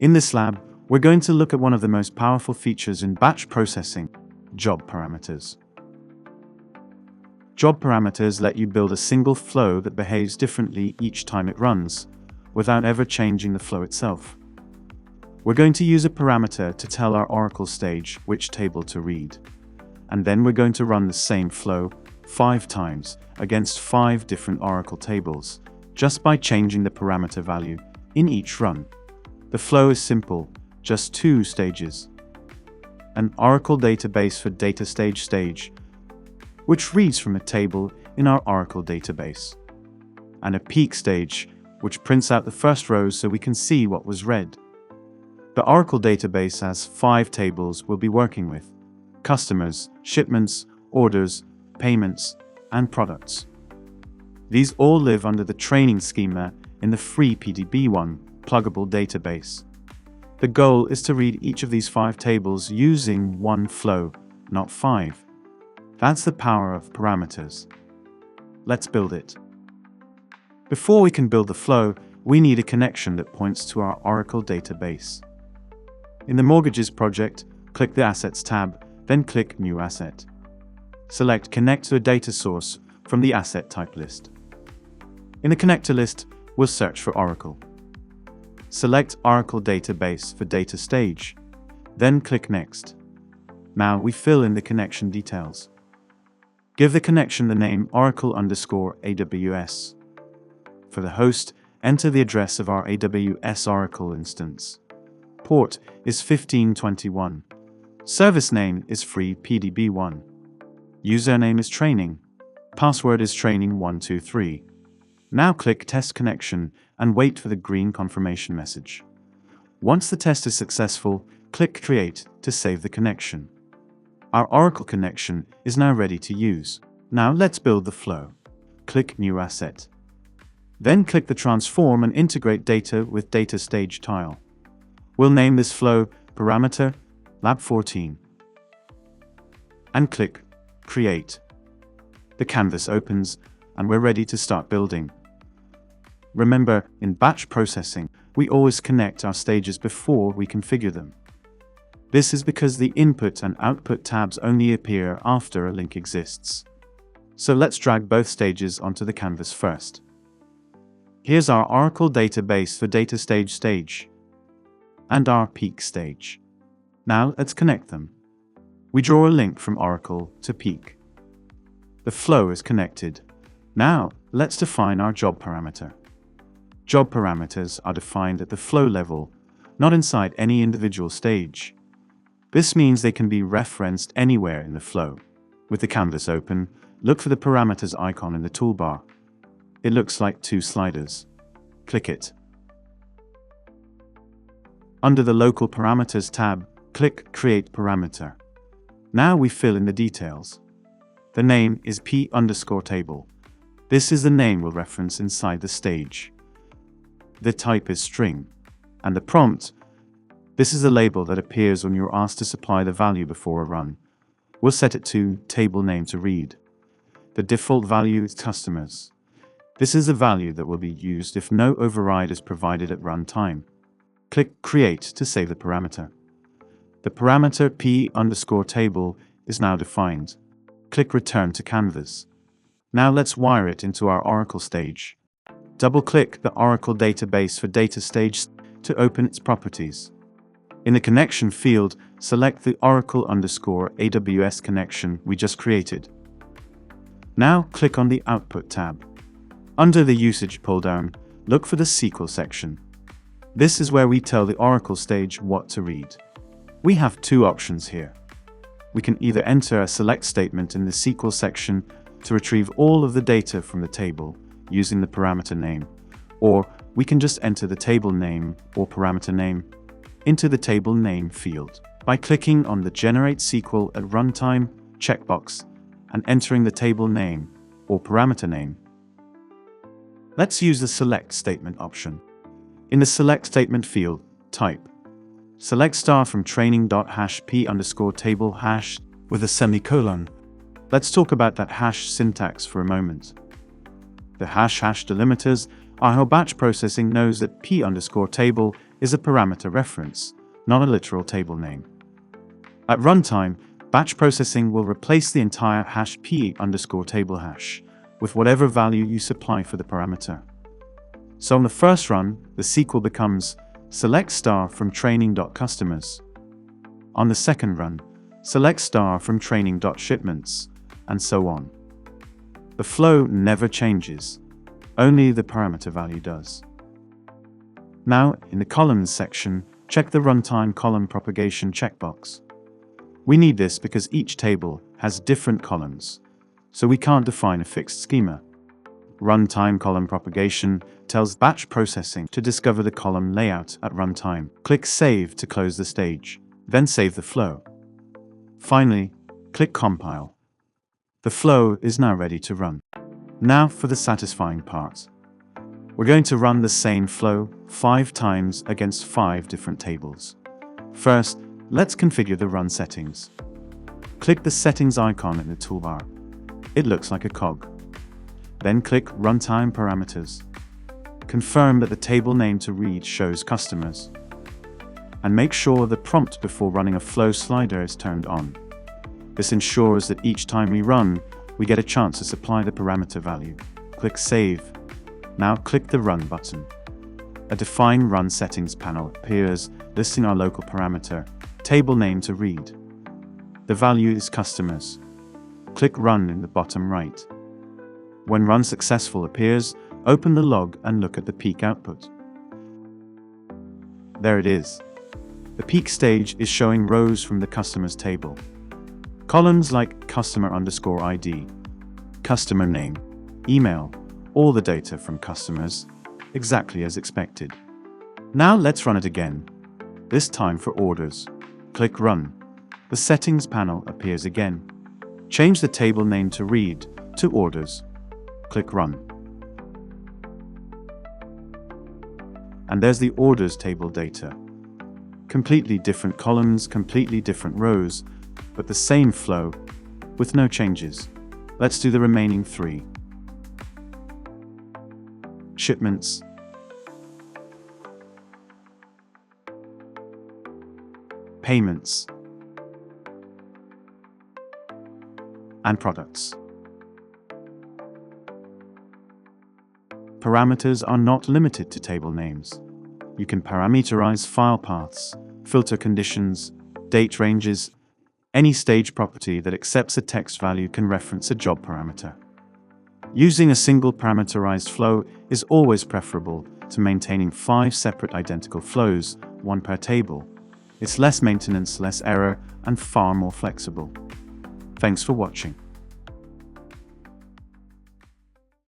In this lab, we're going to look at one of the most powerful features in batch processing, job parameters. Job parameters let you build a single flow that behaves differently each time it runs, without ever changing the flow itself. We're going to use a parameter to tell our Oracle stage which table to read. And then we're going to run the same flow 5 times against 5 different Oracle tables, just by changing the parameter value in each run. The flow is simple, just 2 stages. An Oracle database for DataStage stage, which reads from a table in our Oracle database, and a peak stage, which prints out the first rows so we can see what was read. The Oracle database has 5 tables we'll be working with: customers, shipments, orders, payments, and products. These all live under the training schema in the free PDB-1 pluggable database. The goal is to read each of these 5 tables using 1 flow, not 5. That's the power of parameters. Let's build it. Before we can build the flow, we need a connection that points to our Oracle database. In the Mortgages project, click the Assets tab, then click New Asset. Select Connect to a data source from the asset type list. In the connector list, we'll search for Oracle. Select Oracle Database for DataStage, then click Next. Now we fill in the connection details. Give the connection the name Oracle_AWS. For the host, enter the address of our AWS Oracle instance. Port is 1521. Service name is free PDB1. Username is training. Password is training123. Now click Test Connection and wait for the green confirmation message. Once the test is successful, click Create to save the connection. Our Oracle connection is now ready to use. Now let's build the flow. Click New Asset. Then click the Transform and Integrate Data with DataStage tile. We'll name this flow Parameter Lab 14. And click Create. The canvas opens and we're ready to start building. Remember, in batch processing, we always connect our stages before we configure them. This is because the input and output tabs only appear after a link exists. So let's drag both stages onto the canvas first. Here's our Oracle database for DataStage stage and our peak stage. Now let's connect them. We draw a link from Oracle to peak. The flow is connected. Now let's define our job parameter. Job parameters are defined at the flow level, not inside any individual stage. This means they can be referenced anywhere in the flow. With the canvas open, look for the parameters icon in the toolbar. It looks like 2 sliders. Click it. Under the Local Parameters tab, click Create Parameter. Now we fill in the details. The name is p_table. This is the name we'll reference inside the stage. The type is string. And the prompt, this is the label that appears when you're asked to supply the value before a run. We'll set it to table name to read. The default value is customers. This is the value that will be used if no override is provided at runtime. Click Create to save the parameter. The parameter p_table is now defined. Click Return to Canvas. Now let's wire it into our Oracle stage. Double-click the Oracle database for DataStage to open its properties. In the connection field, select the Oracle_AWS connection we just created. Now click on the Output tab. Under the Usage pull-down, look for the SQL section. This is where we tell the Oracle stage what to read. We have 2 options here. We can either enter a select statement in the SQL section to retrieve all of the data from the table using the parameter name, or we can just enter the table name or parameter name into the table name field by clicking on the Generate SQL at Runtime checkbox and entering the table name or parameter name. Let's use the Select statement option. In the Select statement field, type select star from training.hash p_table hash with a semicolon. Let's talk about that hash syntax for a moment. The hash delimiters are how batch processing knows that p_table is a parameter reference, not a literal table name. At runtime, batch processing will replace the entire hash p_table hash with whatever value you supply for the parameter. So on the first run, the SQL becomes select star from training.customers. On the second run, select star from training.shipments, and so on. The flow never changes, only the parameter value does. Now, in the columns section, check the runtime column propagation checkbox. We need this because each table has different columns, so we can't define a fixed schema. Runtime column propagation tells batch processing to discover the column layout at runtime. Click Save to close the stage, then save the flow. Finally, click Compile. The flow is now ready to run. Now for the satisfying part. We're going to run the same flow 5 times against 5 different tables. First, let's configure the run settings. Click the settings icon in the toolbar. It looks like a cog. Then click Runtime Parameters. Confirm that the table name to read shows customers. And make sure the prompt before running a flow slider is turned on. This ensures that each time we run, we get a chance to supply the parameter value. Click Save. Now click the Run button. A Define Run Settings panel appears, listing our local parameter, table name to read. The value is customers. Click Run in the bottom right. When Run Successful appears, open the log and look at the peak output. There it is. The peak stage is showing rows from the customers table. Columns like customer_ID, customer name, email, all the data from customers, exactly as expected. Now let's run it again, this time for orders. Click Run. The settings panel appears again. Change the table name to read to orders. Click Run. And there's the orders table data. Completely different columns, completely different rows, but the same flow, with no changes. Let's do the remaining 3. Shipments, payments, and products. Parameters are not limited to table names. You can parameterize file paths, filter conditions, date ranges. Any stage property that accepts a text value can reference a job parameter. Using a single parameterized flow is always preferable to maintaining 5 separate identical flows, 1 per table. It's less maintenance, less error, and far more flexible. Thanks for watching.